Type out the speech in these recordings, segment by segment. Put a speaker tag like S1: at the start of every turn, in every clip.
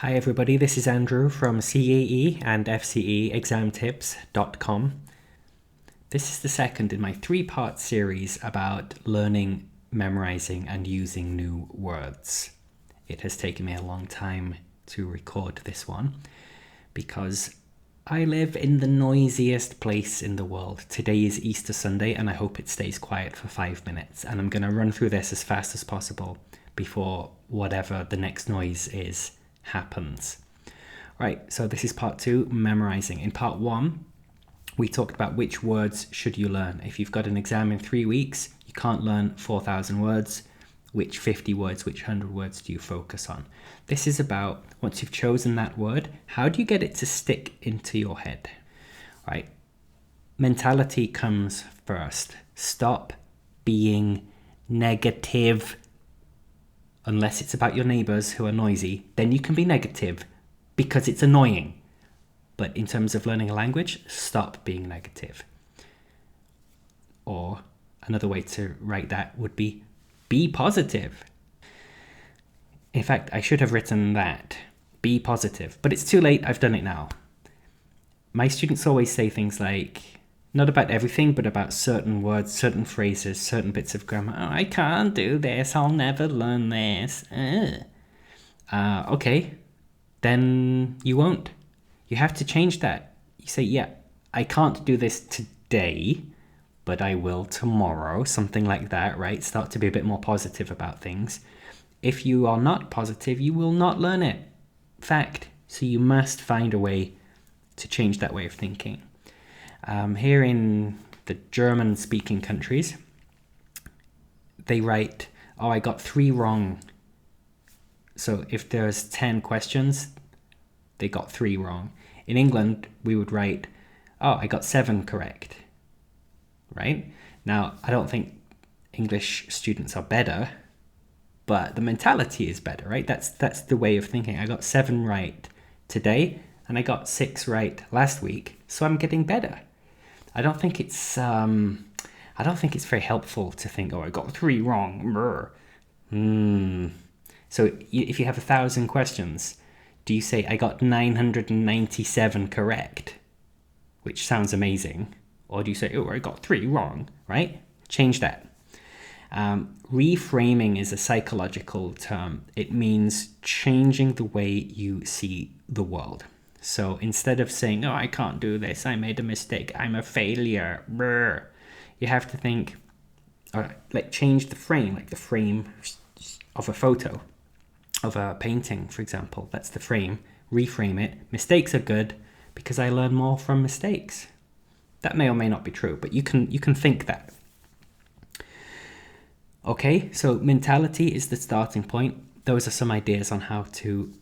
S1: Hi everybody, this is Andrew from CAE and FCE This is the second in my three-part series about learning, memorizing and using new words. It has taken me a long time to record this one because I live in the noisiest place in the world. Today is Easter Sunday and I hope it stays quiet for 5 minutes, and I'm going to run through this as fast as possible before whatever the next noise is happens. Right, so this is part 2, memorizing. In part 1, we talked about which words should you learn. If you've got an exam in 3 weeks, you can't learn 4,000 words. Which 50 words, which 100 words do you focus on? This is about, once you've chosen that word, how do you get it to stick into your head? Right? Mentality comes first. Stop being negative. Unless it's about your neighbors who are noisy, then you can be negative because it's annoying. But in terms of learning a language, stop being negative. Or another way to write that would be positive. In fact, I should have written that. Be positive. But it's too late, I've done it now. My students always say things like, not about everything, but about certain words, certain phrases, certain bits of grammar. Oh, I can't do this. I'll never learn this. Okay, then you won't. You have to change that. You say, yeah, I can't do this today, but I will tomorrow. Something like that, right? Start to be a bit more positive about things. If you are not positive, you will not learn it. Fact. So you must find a way to change that way of thinking. Here in the German-speaking countries, they write, oh, I got 3 wrong. So if there's 10 questions, they got 3 wrong. In England, we would write, oh, I got 7 correct. Right? Now, I don't think English students are better, but the mentality is better, right? That's the way of thinking. I got 7 right today, and I got 6 right last week, so I'm getting better. I don't think it's very helpful to think, oh, I got 3 wrong. So if you have 1,000 questions, do you say I got 997 correct, which sounds amazing, or do you say, oh, I got 3 wrong, right? Change that. Reframing is a psychological term. It means changing the way you see the world. So instead of saying, oh, I can't do this, I made a mistake, I'm a failure, you have to think, change the frame, like the frame of a photo, of a painting, for example. That's the frame. Reframe it. Mistakes are good because I learn more from mistakes. That may or may not be true, but you can think that. Okay, so mentality is the starting point. Those are some ideas on how to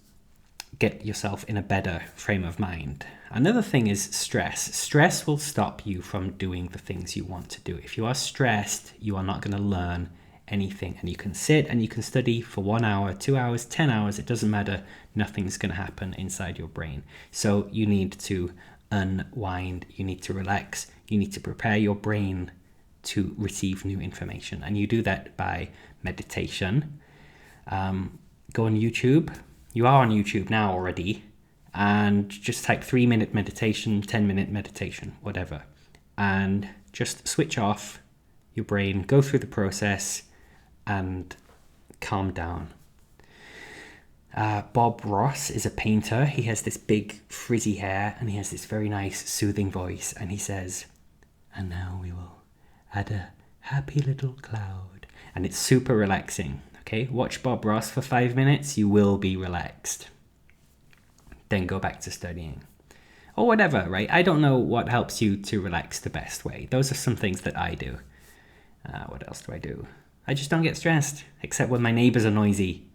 S1: get yourself in a better frame of mind. Another thing is stress. Stress will stop you from doing the things you want to do. If you are stressed, you are not going to learn anything. And you can sit and you can study for 1 hour, 2 hours, 10 hours. It doesn't matter. Nothing's going to happen inside your brain. So you need to unwind. You need to relax. You need to prepare your brain to receive new information. And you do that by meditation. Go on YouTube. You are on YouTube now already, and just type 3-minute meditation, 10-minute meditation, whatever, and just switch off your brain, go through the process, and calm down. Bob Ross is a painter. He has this big frizzy hair, and he has this very nice soothing voice, and he says, and now we will add a happy little cloud, and it's super relaxing. Okay, watch Bob Ross for 5 minutes, you will be relaxed. Then go back to studying. Or whatever, right? I don't know what helps you to relax the best way. Those are some things that I do. What else do I do? I just don't get stressed, except when my neighbors are noisy.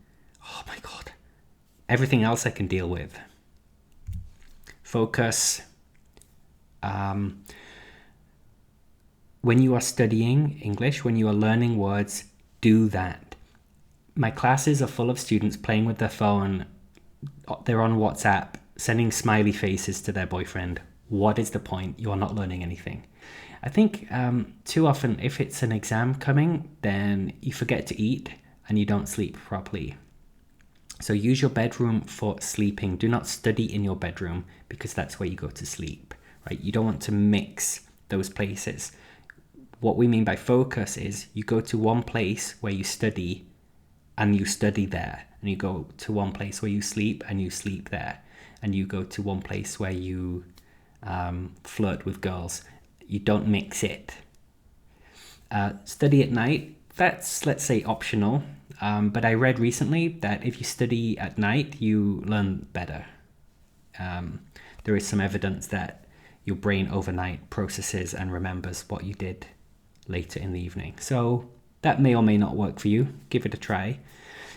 S1: Oh my God. Everything else I can deal with. Focus. When you are studying English, when you are learning words, do that. My classes are full of students playing with their phone. They're on WhatsApp, sending smiley faces to their boyfriend. What is the point? You are not learning anything. I think too often, if it's an exam coming, then you forget to eat and you don't sleep properly. So use your bedroom for sleeping. Do not study in your bedroom because that's where you go to sleep, right? You don't want to mix those places. What we mean by focus is you go to one place where you study and you study there, and you go to one place where you sleep and you sleep there, and you go to one place where you flirt with girls. You don't mix it. Study at night, that's, let's say, optional. But I read recently that if you study at night, you learn better. There is some evidence that your brain overnight processes and remembers what you did later in the evening. So that may or may not work for you. Give it a try.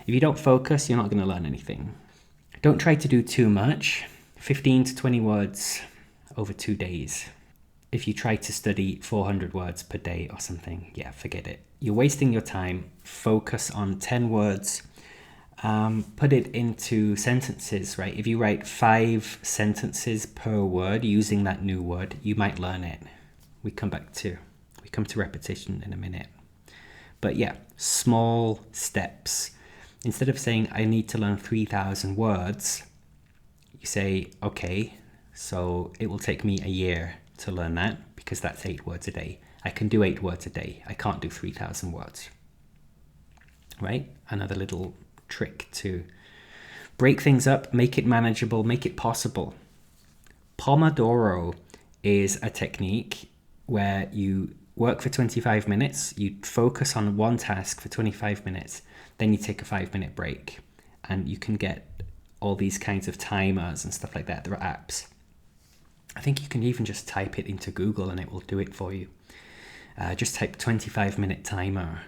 S1: If you don't focus, you're not going to learn anything. Don't try to do too much. 15 to 20 words over 2 days. If you try to study 400 words per day or something, yeah, forget it. You're wasting your time. Focus on 10 words. Put it into sentences, right? If you write 5 sentences per word using that new word, you might learn it. We come to repetition in a minute. But yeah, small steps. Instead of saying, I need to learn 3,000 words, you say, okay, so it will take me a year to learn that because that's 8 words a day. I can do 8 words a day. I can't do 3,000 words. Right? Another little trick to break things up, make it manageable, make it possible. Pomodoro is a technique where you work for 25 minutes, you focus on one task for 25 minutes, then you take a 5-minute break, and you can get all these kinds of timers and stuff like that. There are apps. I think you can even just type it into Google and it will do it for you. Just type 25-minute timer.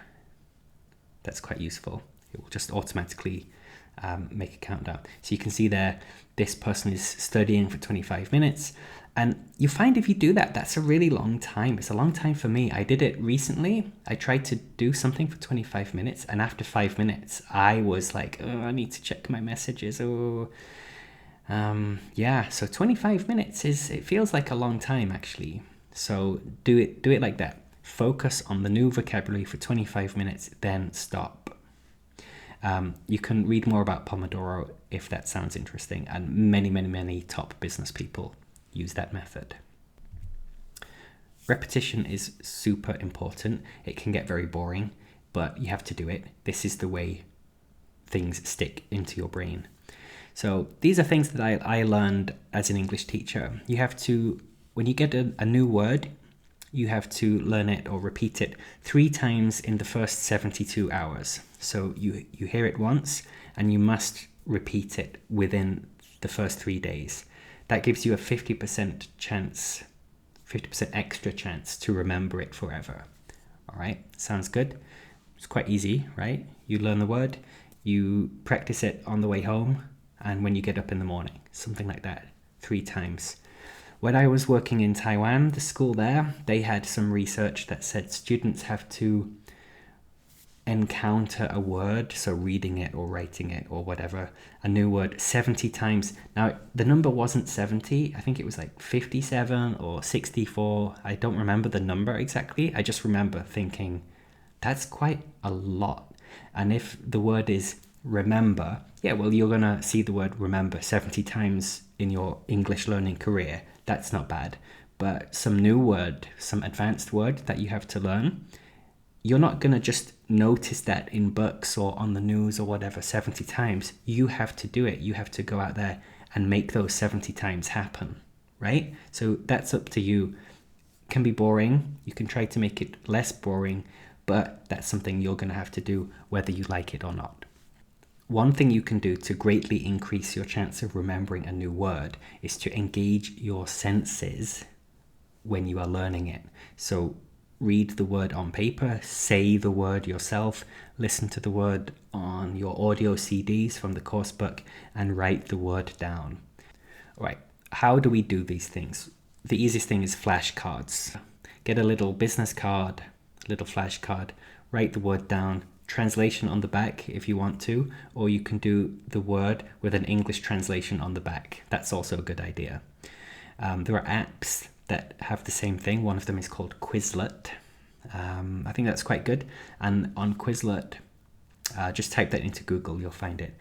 S1: That's quite useful. It will just automatically make a countdown. So you can see there, this person is studying for 25 minutes. And you find if you do that, that's a really long time. It's a long time for me. I did it recently. I tried to do something for 25 minutes. And after 5 minutes, I was like, oh, I need to check my messages. Yeah, so 25 minutes it feels like a long time actually. So do it like that. Focus on the new vocabulary for 25 minutes, then stop. You can read more about Pomodoro if that sounds interesting, and many top business people use that method. Repetition is super important. It can get very boring, but you have to do it. This is the way things stick into your brain. So these are things that I learned as an English teacher. You have to, when you get a new word, you have to learn it or repeat it 3 times in the first 72 hours. So you hear it once and you must repeat it within the first 3 days. That gives you a 50% chance, 50% extra chance to remember it forever. All right, sounds good? It's quite easy, right? You learn the word, you practice it on the way home, and when you get up in the morning, something like that, 3 times. When I was working in Taiwan, the school there, they had some research that said students have to encounter a word, so reading it or writing it or whatever, a new word 70 times. Now, the number wasn't 70. I think it was like 57 or 64. I don't remember the number exactly. I just remember thinking, that's quite a lot. And if the word is remember, yeah, well, you're going to see the word remember 70 times in your English learning career. That's not bad. But some new word, some advanced word that you have to learn, you're not going to just notice that in books or on the news or whatever 70 times. You have to do it. You have to go out there and make those 70 times happen, right? So that's up to you. It can be boring. You can try to make it less boring, but that's something you're going to have to do whether you like it or not. One thing you can do to greatly increase your chance of remembering a new word is to engage your senses when you are learning it. So read the word on paper, say the word yourself, listen to the word on your audio CDs from the course book, and write the word down. All right, how do we do these things? The easiest thing is flashcards. Get a little business card, a little flashcard, write the word down, translation on the back if you want to, or you can do the word with an English translation on the back. That's also a good idea. There are apps that have the same thing. One of them is called Quizlet. I think that's quite good. And on Quizlet, just type that into Google, you'll find it.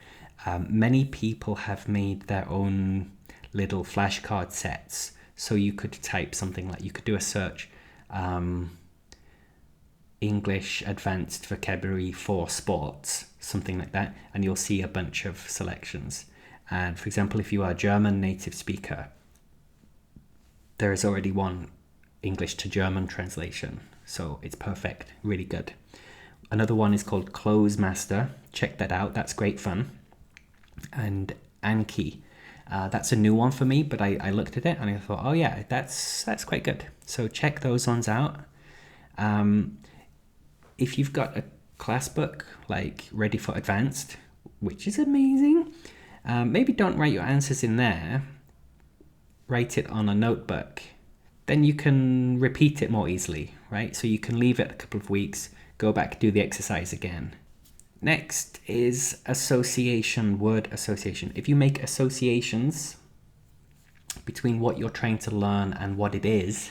S1: Many people have made their own little flashcard sets. So you could type something like, you could do a search, English Advanced Vocabulary for Sports, something like that, and you'll see a bunch of selections. And for example, if you are a German native speaker, there is already one English to German translation. So it's perfect, really good. Another one is called Close Master. Check that out, that's great fun. And Anki, that's a new one for me, but I looked at it and I thought, oh yeah, that's quite good. So check those ones out. If you've got a class book like Ready for Advanced, which is amazing, maybe don't write your answers in there. Write it on a notebook. Then you can repeat it more easily, right? So you can leave it a couple of weeks, go back, do the exercise again. Next is association, word association. If you make associations between what you're trying to learn and what it is,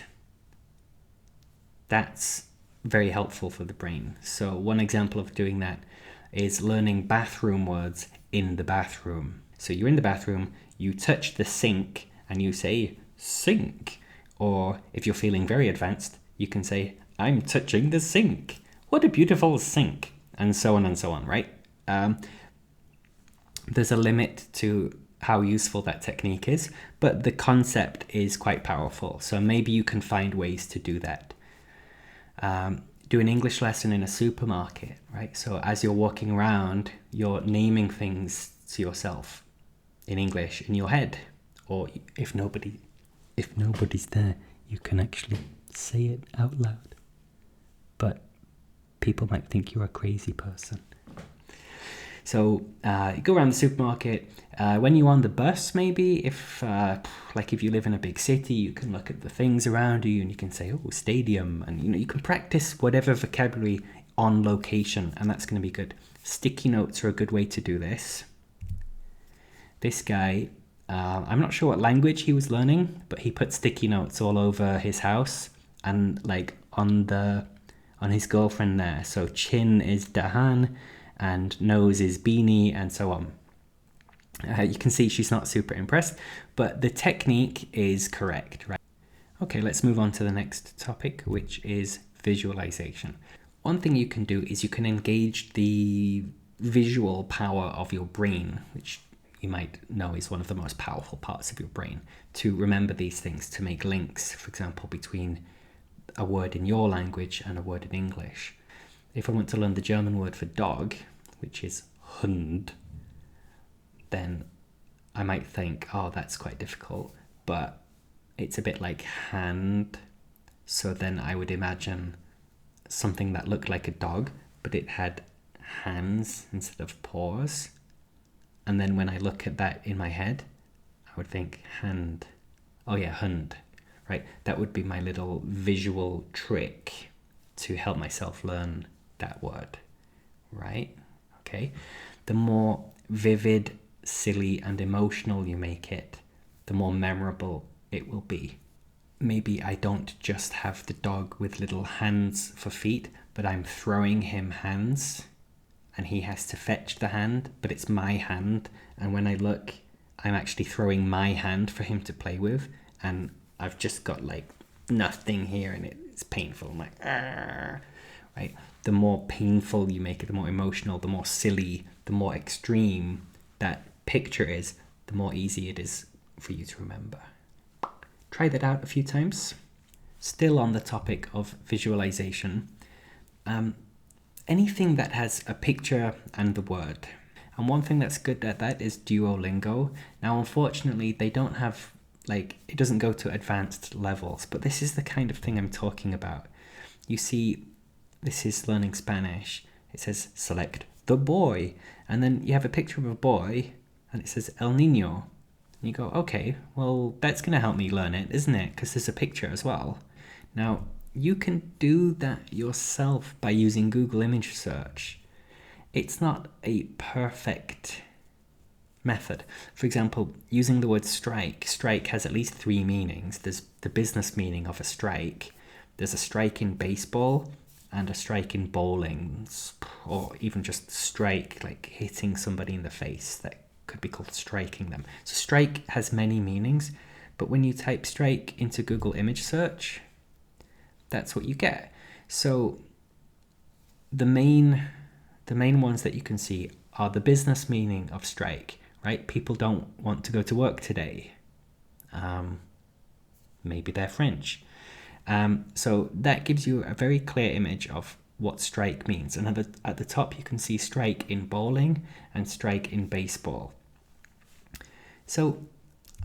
S1: that's very helpful for the brain. So one example of doing that is learning bathroom words in the bathroom. So you're in the bathroom, you touch the sink and you say sink. Or if you're feeling very advanced, you can say, I'm touching the sink. What a beautiful sink. And so on, right? There's a limit to how useful that technique is, but the concept is quite powerful. So maybe you can find ways to do that. Do an English lesson in a supermarket, right? So as you're walking around, you're naming things to yourself in English in your head. Or if nobody's there, you can actually say it out loud. But people might think you're a crazy person. So you go around the supermarket. When you're on the bus, maybe, if you live in a big city, you can look at the things around you and you can say, oh, stadium. And you can practice whatever vocabulary on location, and that's going to be good. Sticky notes are a good way to do this. This guy, I'm not sure what language he was learning, but he put sticky notes all over his house and on his girlfriend there. So chin is dahan and nose is beanie and so on. You can see she's not super impressed, but the technique is correct, right? Okay, let's move on to the next topic, which is visualization. One thing you can do is you can engage the visual power of your brain, which you might know is one of the most powerful parts of your brain, to remember these things, to make links, for example, between a word in your language and a word in English. If I want to learn the German word for dog, which is Hund, then I might think, oh, that's quite difficult, but it's a bit like hand. So then I would imagine something that looked like a dog, but it had hands instead of paws. And then when I look at that in my head, I would think hand. Oh yeah, Hund, right? That would be my little visual trick to help myself learn that word, right? Okay. The more vivid, silly, and emotional you make it, the more memorable it will be. Maybe I don't just have the dog with little hands for feet, but I'm throwing him hands and he has to fetch the hand, but it's my hand. And when I look, I'm actually throwing my hand for him to play with. And I've just got like nothing here and it's painful. I'm like, argh, right? The more painful you make it, the more emotional, the more silly, the more extreme that picture is, the more easy it is for you to remember. Try that out a few times. Still on the topic of visualization, anything that has a picture and the word. And one thing that's good at that is Duolingo. Now, unfortunately, they don't have, it doesn't go to advanced levels, but this is the kind of thing I'm talking about. You see, this is learning Spanish. It says select the boy, and then you have a picture of a boy and it says El Niño. And you go, okay, well, that's going to help me learn it, isn't it? Because there's a picture as well. Now, you can do that yourself by using Google image search. It's not a perfect method. For example, using the word strike. Strike has at least 3 meanings. There's the business meaning of a strike. There's a strike in baseball, and a strike in bowling, or even just strike, like hitting somebody in the face, that could be called striking them. So strike has many meanings, but when you type strike into Google image search, that's what you get. So the main ones that you can see are the business meaning of strike, right? People don't want to go to work today. Maybe they're French. So that gives you a very clear image of what strike means. And at the top, you can see strike in bowling and strike in baseball. So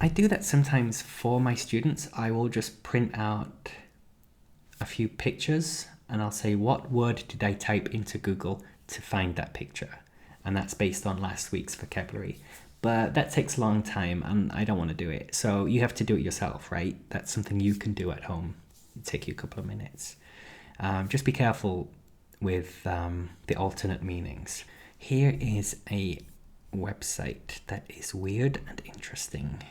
S1: I do that sometimes for my students. I will just print out a few pictures and I'll say, what word did I type into Google to find that picture? And that's based on last week's vocabulary. But that takes a long time and I don't want to do it. So you have to do it yourself, right? That's something you can do at home. It'll take you a couple of minutes. Just be careful with the alternate meanings. Here is a website that is weird and interesting.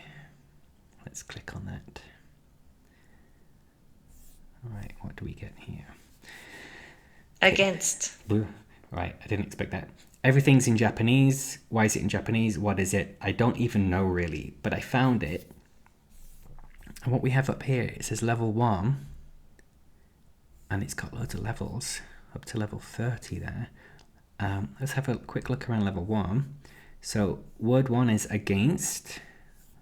S1: Let's click on that. All right, what do we get here?
S2: Against.
S1: Right, I didn't expect that. Everything's in Japanese. Why is it in Japanese? What is it? I don't even know really, but I found it. And what we have up here, it says level 1. And it's got loads of levels, up to level 30 there. Let's have a quick look around level 1. So word 1 is against.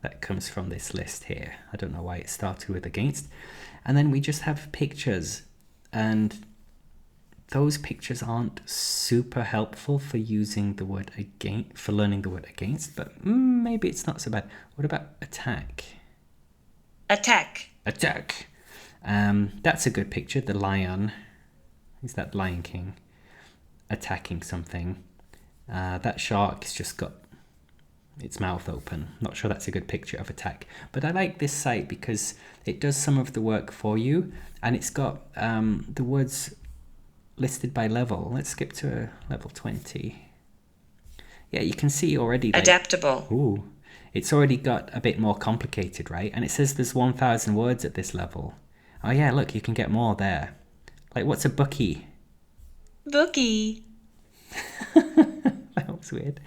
S1: That comes from this list here. I don't know why it started with against. And then we just have pictures. And those pictures aren't super helpful for using the word against, for learning the word against, but maybe it's not so bad. What about attack?
S2: Attack.
S1: Attack. That's a good picture. The lion. Is that Lion King? Attacking something. That shark has just got its mouth open. Not sure that's a good picture of attack. But I like this site because it does some of the work for you. And it's got the words listed by level. Let's skip to level 20. Yeah, you can see already.
S2: Adaptable.
S1: Ooh, it's already got a bit more complicated, right? And it says there's 1,000 words at this level. Oh yeah, look, you can get more there. Like, what's a bookie?
S2: Bookie.
S1: That was weird.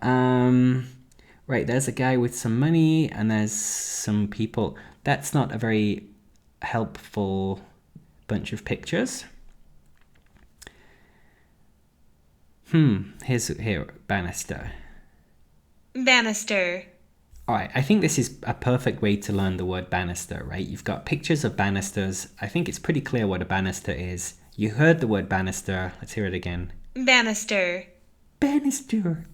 S1: Right, there's a guy with some money and there's some people. That's not a very helpful bunch of pictures. Here, banister.
S2: Banister.
S1: All right, I think this is a perfect way to learn the word banister, right? You've got pictures of banisters. I think it's pretty clear what a banister is. You heard the word banister. Let's hear it again.
S2: Banister.
S1: Banister.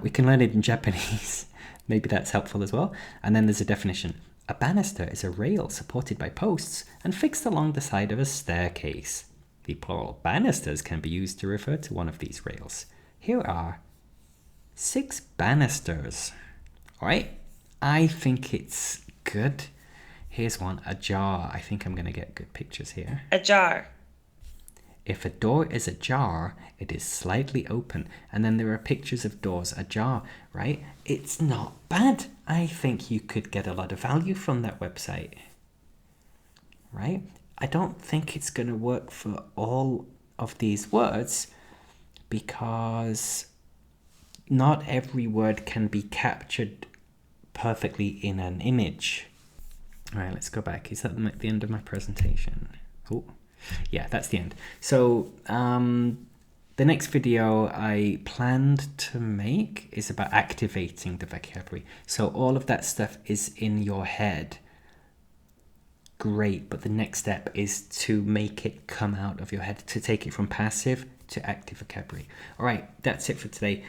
S1: We can learn it in Japanese. Maybe that's helpful as well. And then there's a definition. A banister is a rail supported by posts and fixed along the side of a staircase. The plural banisters can be used to refer to one of these rails. Here are 6 banisters. All right, I think it's good. Here's one, a jar. I think I'm going to get good pictures here.
S2: Ajar.
S1: If a door is ajar, it is slightly open. And then there are pictures of doors ajar, right? It's not bad. I think you could get a lot of value from that website, right? I don't think it's going to work for all of these words because not every word can be captured perfectly in an image. All right, let's go back. Is that the end of my presentation? Oh, yeah, that's the end. So the next video I planned to make is about activating the vocabulary. So all of that stuff is in your head. Great, but the next step is to make it come out of your head, to take it from passive to active vocabulary. All right, that's it for today.